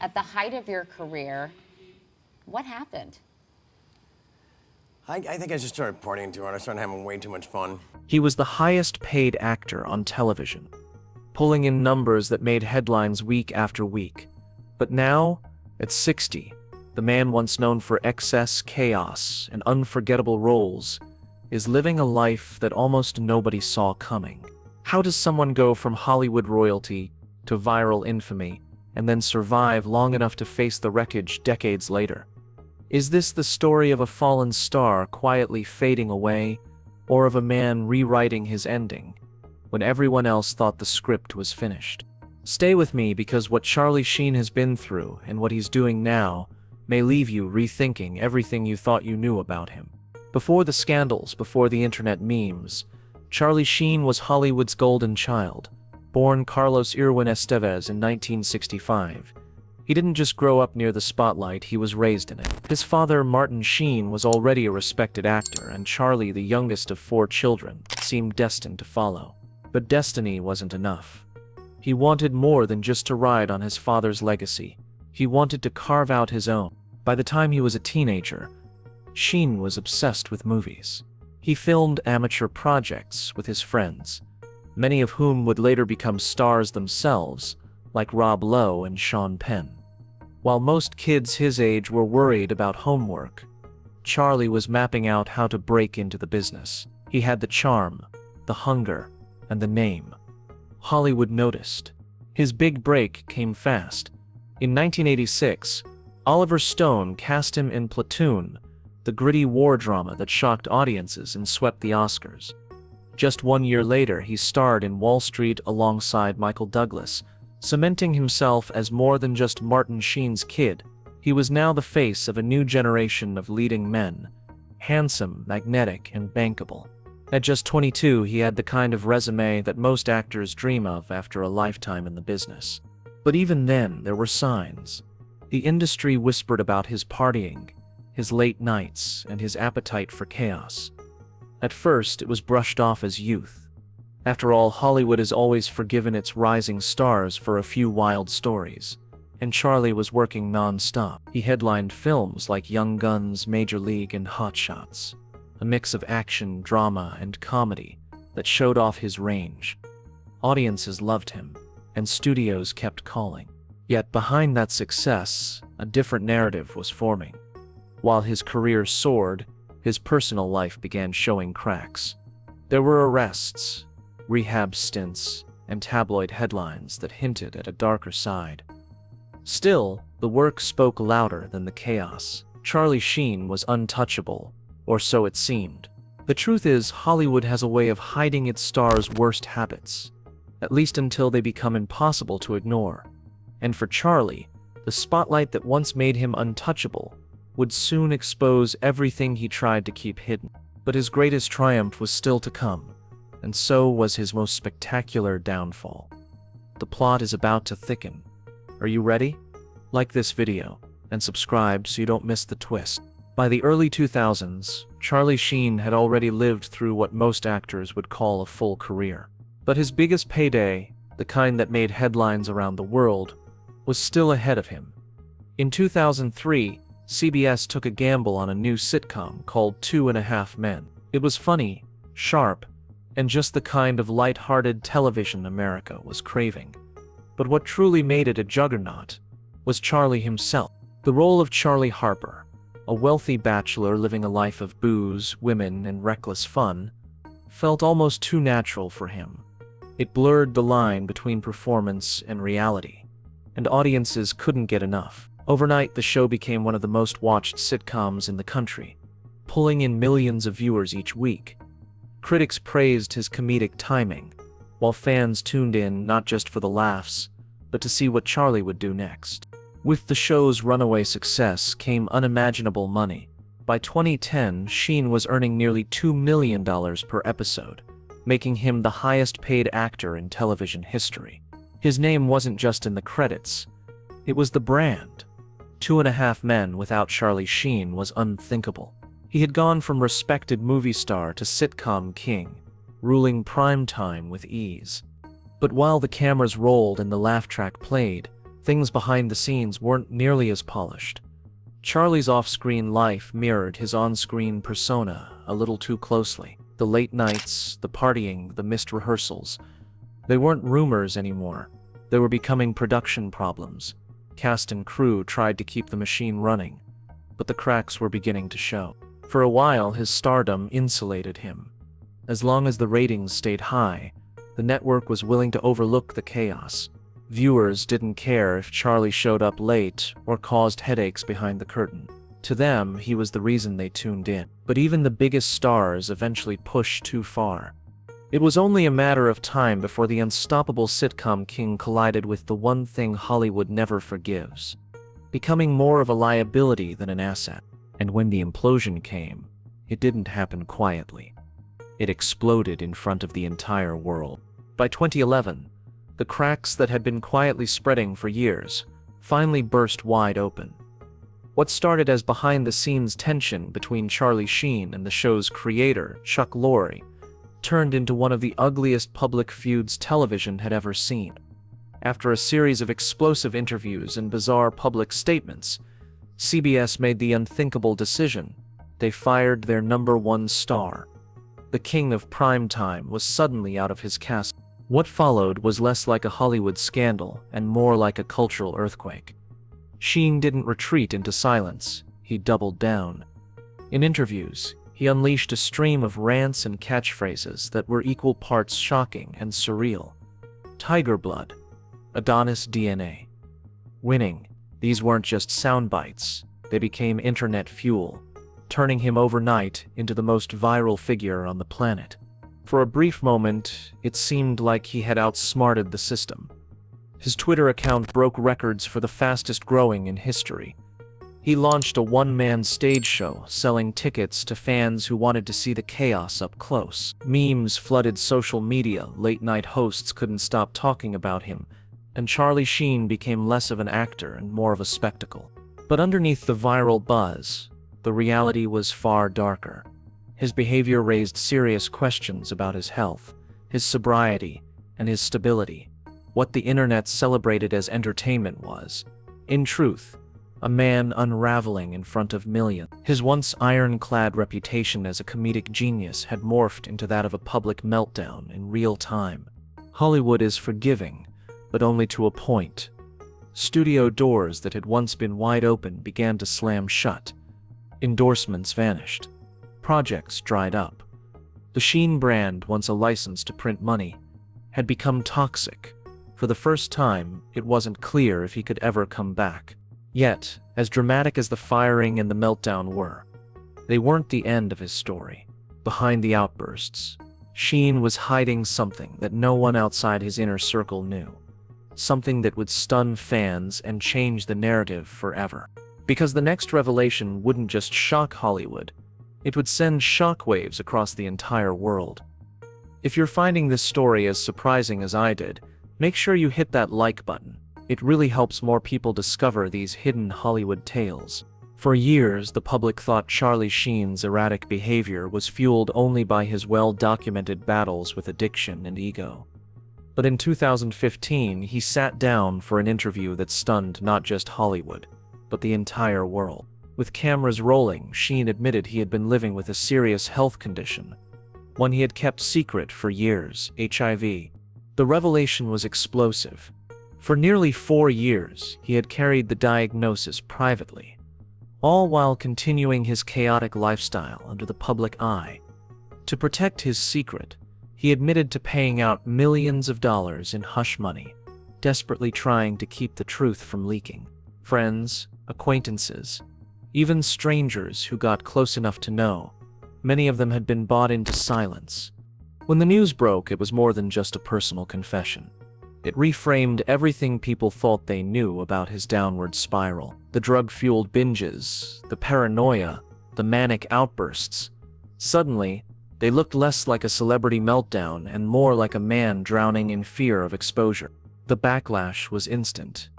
at the height of your career, what happened? I think I just started partying too hard. I started having way too much fun. He was the highest paid actor on television, pulling in numbers that made headlines week after week. But now, at 60, the man once known for excess, chaos, and unforgettable roles is living a life that almost nobody saw coming. How does someone go from Hollywood royalty to viral infamy and then survive long enough to face the wreckage decades later? Is this the story of a fallen star quietly fading away, or of a man rewriting his ending when everyone else thought the script was finished? Stay with me, because what Charlie Sheen has been through and what he's doing now may leave you rethinking everything you thought you knew about him. Before the scandals, before the internet memes, Charlie Sheen was Hollywood's golden child, born Carlos Irwin Estevez in 1965. He didn't just grow up near the spotlight, he was raised in it. His father, Martin Sheen, was already a respected actor, and Charlie, the youngest of 4 children, seemed destined to follow. But destiny wasn't enough. He wanted more than just to ride on his father's legacy. He wanted to carve out his own. By the time he was a teenager, Sheen was obsessed with movies. He filmed amateur projects with his friends, many of whom would later become stars themselves, like Rob Lowe and Sean Penn. While most kids his age were worried about homework, Charlie was mapping out how to break into the business. He had the charm, the hunger, and the name. Hollywood noticed. His big break came fast. In 1986, Oliver Stone cast him in Platoon, the gritty war drama that shocked audiences and swept the Oscars. Just 1 year later, he starred in Wall Street alongside Michael Douglas, cementing himself as more than just Martin Sheen's kid. He was now the face of a new generation of leading men, handsome, magnetic, and bankable. At just 22, he had the kind of resume that most actors dream of after a lifetime in the business. But even then, there were signs. The industry whispered about his partying, his late nights, and his appetite for chaos. At first, it was brushed off as youth. After all, Hollywood has always forgiven its rising stars for a few wild stories, and Charlie was working non-stop. He headlined films like Young Guns, Major League, and Hot Shots, a mix of action, drama, and comedy that showed off his range. Audiences loved him, and studios kept calling. Yet behind that success, a different narrative was forming. While his career soared, his personal life began showing cracks. There were arrests, rehab stints, and tabloid headlines that hinted at a darker side. Still, the work spoke louder than the chaos. Charlie Sheen was untouchable, or so it seemed. The truth is, Hollywood has a way of hiding its stars' worst habits, at least until they become impossible to ignore. And for Charlie, the spotlight that once made him untouchable would soon expose everything he tried to keep hidden. But his greatest triumph was still to come, and so was his most spectacular downfall. The plot is about to thicken. Are you ready? Like this video, and subscribe so you don't miss the twist. By the early 2000s, Charlie Sheen had already lived through what most actors would call a full career. But his biggest payday, the kind that made headlines around the world, was still ahead of him. In 2003, CBS took a gamble on a new sitcom called 2.5 Men. It was funny, sharp, and just the kind of light-hearted television America was craving. But what truly made it a juggernaut was Charlie himself. The role of Charlie Harper, a wealthy bachelor living a life of booze, women, and reckless fun, felt almost too natural for him. It blurred the line between performance and reality, and audiences couldn't get enough. Overnight, the show became one of the most watched sitcoms in the country, pulling in millions of viewers each week. Critics praised his comedic timing, while fans tuned in not just for the laughs, but to see what Charlie would do next. With the show's runaway success came unimaginable money. By 2010, Sheen was earning nearly $2 million per episode, making him the highest-paid actor in television history. His name wasn't just in the credits, it was the brand. 2.5 Men without Charlie Sheen was unthinkable. He had gone from respected movie star to sitcom king, ruling prime time with ease. But while the cameras rolled and the laugh track played, Things behind the scenes weren't nearly as polished. Charlie's off-screen life mirrored his on-screen persona a little too closely. The late nights, the partying, the missed rehearsals. They weren't rumors anymore. They were becoming production problems. Cast and crew tried to keep the machine running, but the cracks were beginning to show. For a while, his stardom insulated him. As long as the ratings stayed high, the network was willing to overlook the chaos. Viewers didn't care if Charlie showed up late or caused headaches behind the curtain. To them, he was the reason they tuned in. But even the biggest stars eventually pushed too far. It was only a matter of time before the unstoppable sitcom king collided with the one thing Hollywood never forgives: becoming more of a liability than an asset. And when the implosion came, it didn't happen quietly. It exploded in front of the entire world. By 2011, the cracks that had been quietly spreading for years finally burst wide open. What started as behind-the-scenes tension between Charlie Sheen and the show's creator, Chuck Lorre, turned into one of the ugliest public feuds television had ever seen. After a series of explosive interviews and bizarre public statements, CBS made the unthinkable decision. They fired their #1 star. The king of primetime was suddenly out of his castle. What followed was less like a Hollywood scandal and more like a cultural earthquake. Sheen didn't retreat into silence, he doubled down. In interviews, he unleashed a stream of rants and catchphrases that were equal parts shocking and surreal. Tiger blood, Adonis DNA, winning. These weren't just sound bites, they became internet fuel, turning him overnight into the most viral figure on the planet. For a brief moment, it seemed like he had outsmarted the system. His Twitter account broke records for the fastest growing in history. He launched a one-man stage show, selling tickets to fans who wanted to see the chaos up close. Memes flooded social media, late-night hosts couldn't stop talking about him, and Charlie Sheen became less of an actor and more of a spectacle. But underneath the viral buzz, the reality was far darker. His behavior raised serious questions about his health, his sobriety, and his stability. What the internet celebrated as entertainment was, in truth, a man unraveling in front of millions. His once ironclad reputation as a comedic genius had morphed into that of a public meltdown in real time. Hollywood is forgiving, but only to a point. Studio doors that had once been wide open began to slam shut. Endorsements vanished. Projects dried up. The Sheen brand, once a license to print money, had become toxic. For the first time, it wasn't clear if he could ever come back. Yet, as dramatic as the firing and the meltdown were, they weren't the end of his story. Behind the outbursts, Sheen was hiding something that no one outside his inner circle knew. Something that would stun fans and change the narrative forever. Because the next revelation wouldn't just shock Hollywood, it would send shockwaves across the entire world. If you're finding this story as surprising as I did, make sure you hit that like button. It really helps more people discover these hidden Hollywood tales. For years, the public thought Charlie Sheen's erratic behavior was fueled only by his well-documented battles with addiction and ego. But in 2015, he sat down for an interview that stunned not just Hollywood, but the entire world. With cameras rolling, Sheen admitted he had been living with a serious health condition, one he had kept secret for years: HIV. The revelation was explosive. For nearly 4 years, he had carried the diagnosis privately, all while continuing his chaotic lifestyle under the public eye. To protect his secret, he admitted to paying out millions of dollars in hush money, desperately trying to keep the truth from leaking. Friends, acquaintances, even strangers who got close enough to know, many of them had been bought into silence. When the news broke, it was more than just a personal confession. It reframed everything people thought they knew about his downward spiral. The drug-fueled binges, the paranoia, the manic outbursts. Suddenly, they looked less like a celebrity meltdown and more like a man drowning in fear of exposure. The backlash was instant.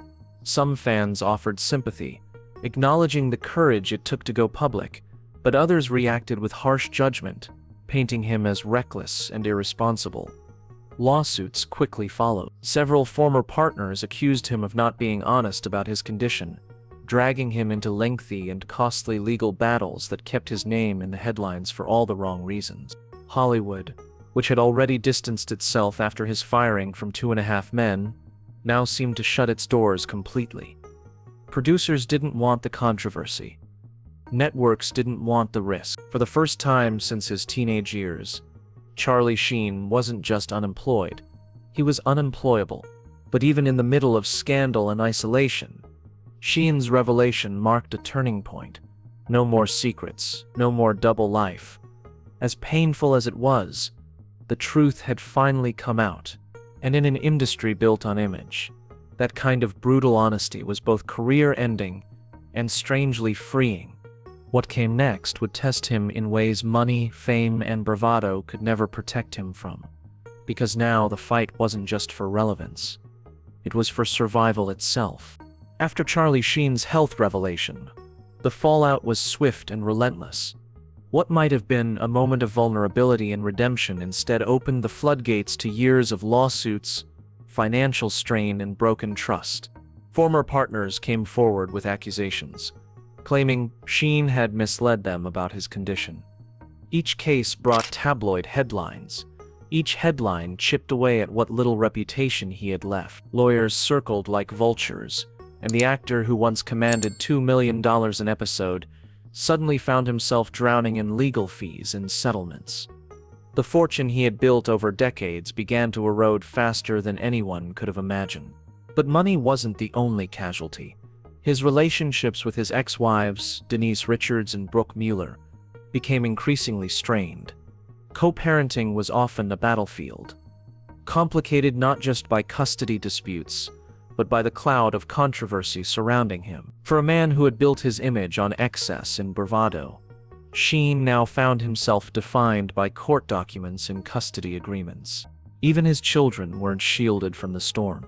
Some fans offered sympathy, acknowledging the courage it took to go public, but others reacted with harsh judgment, painting him as reckless and irresponsible. Lawsuits quickly followed. Several former partners accused him of not being honest about his condition, dragging him into lengthy and costly legal battles that kept his name in the headlines for all the wrong reasons. Hollywood, which had already distanced itself after his firing from 2.5 Men, now seemed to shut its doors completely. Producers didn't want the controversy. Networks didn't want the risk. For the first time since his teenage years, Charlie Sheen wasn't just unemployed, he was unemployable. But even in the middle of scandal and isolation, Sheen's revelation marked a turning point. No more secrets, no more double life. As painful as it was, the truth had finally come out, and in an industry built on image, that kind of brutal honesty was both career-ending and strangely freeing. What came next would test him in ways money, fame, and bravado could never protect him from. Because now the fight wasn't just for relevance. It was for survival itself. After Charlie Sheen's health revelation, the fallout was swift and relentless. What might have been a moment of vulnerability and redemption instead opened the floodgates to years of lawsuits, financial strain, and broken trust. Former partners came forward with accusations, claiming Sheen had misled them about his condition. Each case brought tabloid headlines. Each headline chipped away at what little reputation he had left. Lawyers circled like vultures, and the actor who once commanded $2 million an episode suddenly found himself drowning in legal fees and settlements. The fortune he had built over decades began to erode faster than anyone could have imagined. But money wasn't the only casualty. His relationships with his ex-wives, Denise Richards and Brooke Mueller, became increasingly strained. Co-parenting was often a battlefield, complicated not just by custody disputes, but by the cloud of controversy surrounding him. For a man who had built his image on excess and bravado, Sheen now found himself defined by court documents and custody agreements. Even his children weren't shielded from the storm.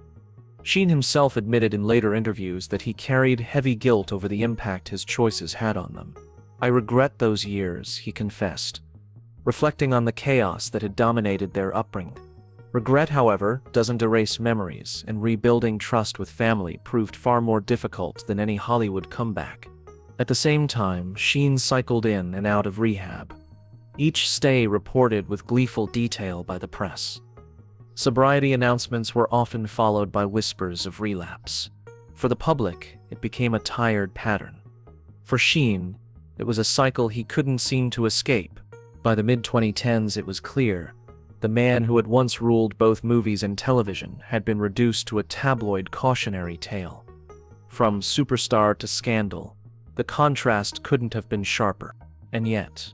Sheen himself admitted in later interviews that he carried heavy guilt over the impact his choices had on them. "I regret those years," he confessed, reflecting on the chaos that had dominated their upbringing. Regret, however, doesn't erase memories, and rebuilding trust with family proved far more difficult than any Hollywood comeback. At the same time, Sheen cycled in and out of rehab, each stay reported with gleeful detail by the press. Sobriety announcements were often followed by whispers of relapse. For the public, it became a tired pattern. For Sheen, it was a cycle he couldn't seem to escape. By the mid-2010s, it was clear the man who had once ruled both movies and television had been reduced to a tabloid cautionary tale. From superstar to scandal, the contrast couldn't have been sharper. And yet,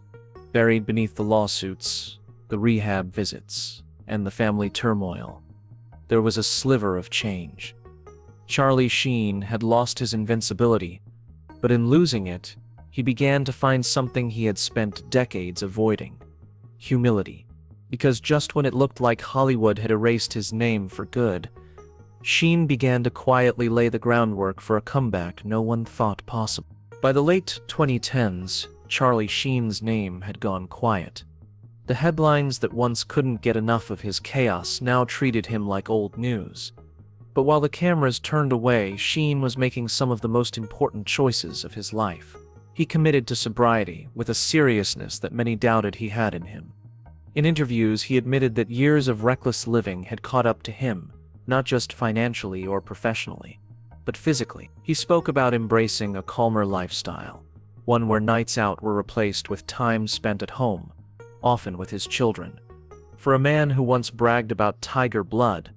buried beneath the lawsuits, the rehab visits, and the family turmoil, there was a sliver of change. Charlie Sheen had lost his invincibility, but in losing it, he began to find something he had spent decades avoiding: humility. Because just when it looked like Hollywood had erased his name for good, Sheen began to quietly lay the groundwork for a comeback no one thought possible. By the late 2010s, Charlie Sheen's name had gone quiet. The headlines that once couldn't get enough of his chaos now treated him like old news. But while the cameras turned away, Sheen was making some of the most important choices of his life. He committed to sobriety with a seriousness that many doubted he had in him. In interviews, he admitted that years of reckless living had caught up to him, not just financially or professionally, but physically. He spoke about embracing a calmer lifestyle, one where nights out were replaced with time spent at home, often with his children. For a man who once bragged about tiger blood,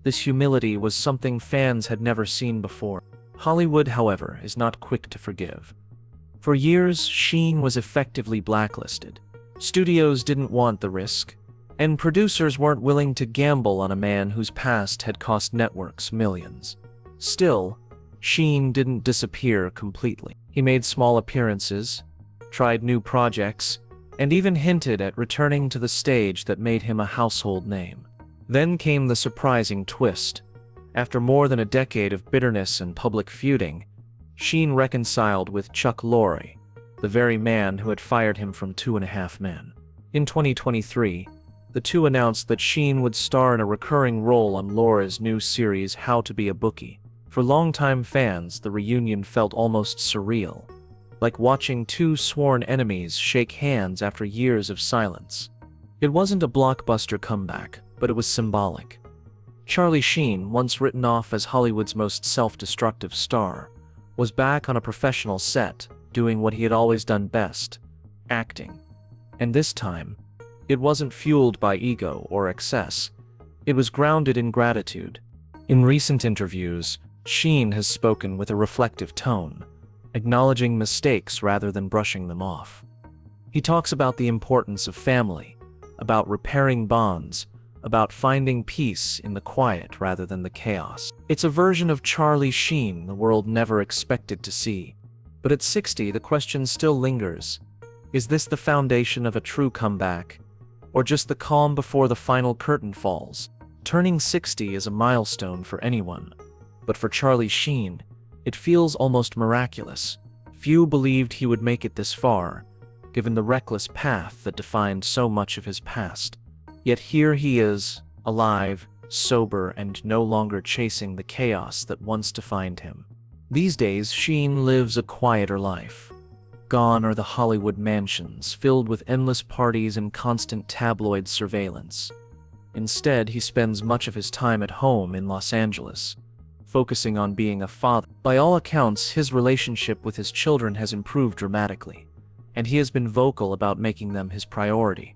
this humility was something fans had never seen before. Hollywood, however, is not quick to forgive. For years, Sheen was effectively blacklisted. Studios didn't want the risk, and producers weren't willing to gamble on a man whose past had cost networks millions. Still, Sheen didn't disappear completely. He made small appearances, tried new projects, and even hinted at returning to the stage that made him a household name. Then came the surprising twist. After more than a decade of bitterness and public feuding, Sheen reconciled with Chuck Lorre, the very man who had fired him from 2.5 Men. In 2023, the two announced that Sheen would star in a recurring role on Laura's new series How to Be a Bookie. For longtime fans, the reunion felt almost surreal, like watching two sworn enemies shake hands after years of silence. It wasn't a blockbuster comeback, but it was symbolic. Charlie Sheen, once written off as Hollywood's most self-destructive star, was back on a professional set, doing what he had always done best, acting. And this time, it wasn't fueled by ego or excess. It was grounded in gratitude. In recent interviews, Sheen has spoken with a reflective tone, acknowledging mistakes rather than brushing them off. He talks about the importance of family, about repairing bonds, about finding peace in the quiet rather than the chaos. It's a version of Charlie Sheen the world never expected to see. But at 60, the question still lingers. Is this the foundation of a true comeback, or just the calm before the final curtain falls? Turning 60 is a milestone for anyone, but for Charlie Sheen, it feels almost miraculous. Few believed he would make it this far, given the reckless path that defined so much of his past. Yet here he is, alive, sober, and no longer chasing the chaos that once defined him. These days, Sheen lives a quieter life. Gone are the Hollywood mansions, filled with endless parties and constant tabloid surveillance. Instead, he spends much of his time at home in Los Angeles, focusing on being a father. By all accounts, his relationship with his children has improved dramatically, and he has been vocal about making them his priority.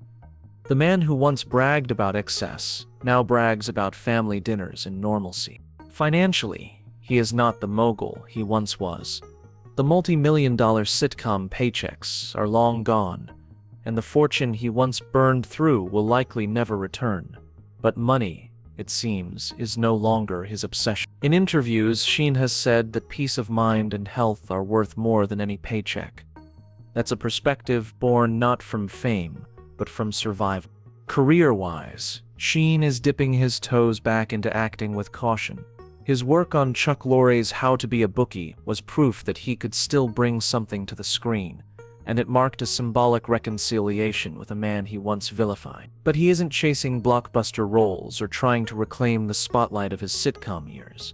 The man who once bragged about excess now brags about family dinners and normalcy. Financially, he is not the mogul he once was. The multi-million-dollar sitcom paychecks are long gone, and the fortune he once burned through will likely never return. But money, it seems, is no longer his obsession. In interviews, Sheen has said that peace of mind and health are worth more than any paycheck. That's a perspective born not from fame, but from survival. Career-wise, Sheen is dipping his toes back into acting with caution. His work on Chuck Lorre's How to Be a Bookie was proof that he could still bring something to the screen, and it marked a symbolic reconciliation with a man he once vilified. But he isn't chasing blockbuster roles or trying to reclaim the spotlight of his sitcom years.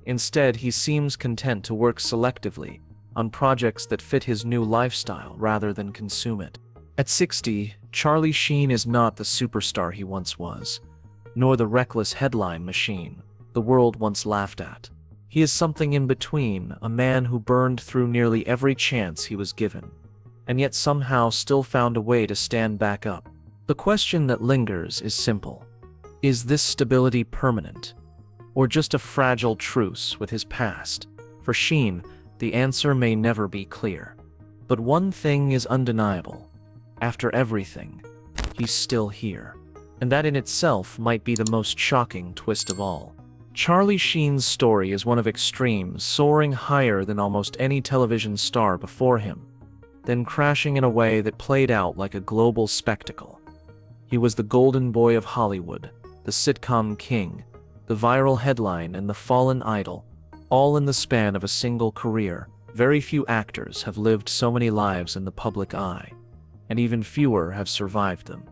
Instead, he seems content to work selectively on projects that fit his new lifestyle rather than consume it. At 60, Charlie Sheen is not the superstar he once was, nor the reckless headline machine the world once laughed at. He is something in between, a man who burned through nearly every chance he was given, and yet somehow still found a way to stand back up. The question that lingers is simple. Is this stability permanent, or just a fragile truce with his past? For Sheen, the answer may never be clear. But one thing is undeniable. After everything, he's still here. And that in itself might be the most shocking twist of all. Charlie Sheen's story is one of extremes, soaring higher than almost any television star before him, then crashing in a way that played out like a global spectacle. He was the golden boy of Hollywood, the sitcom king, the viral headline, and the fallen idol, all in the span of a single career. Very few actors have lived so many lives in the public eye, and even fewer have survived them.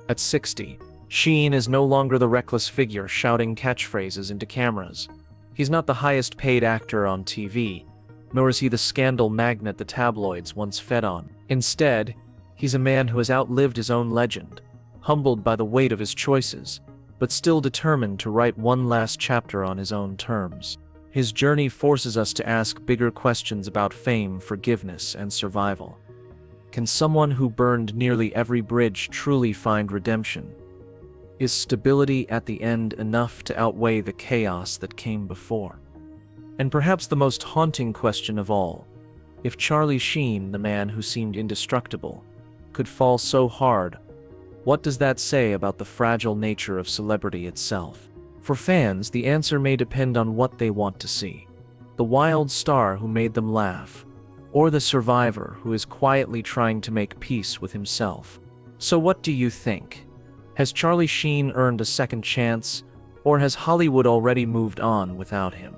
At 60, Sheen is no longer the reckless figure shouting catchphrases into cameras. He's not the highest-paid actor on TV, nor is he the scandal magnet the tabloids once fed on. Instead, he's a man who has outlived his own legend, humbled by the weight of his choices, but still determined to write one last chapter on his own terms. His journey forces us to ask bigger questions about fame, forgiveness, and survival. Can someone who burned nearly every bridge truly find redemption? Is stability at the end enough to outweigh the chaos that came before? And perhaps the most haunting question of all, if Charlie Sheen, the man who seemed indestructible, could fall so hard, what does that say about the fragile nature of celebrity itself? For fans, the answer may depend on what they want to see. The wild star who made them laugh, or the survivor who is quietly trying to make peace with himself. So what do you think? Has Charlie Sheen earned a second chance, or has Hollywood already moved on without him?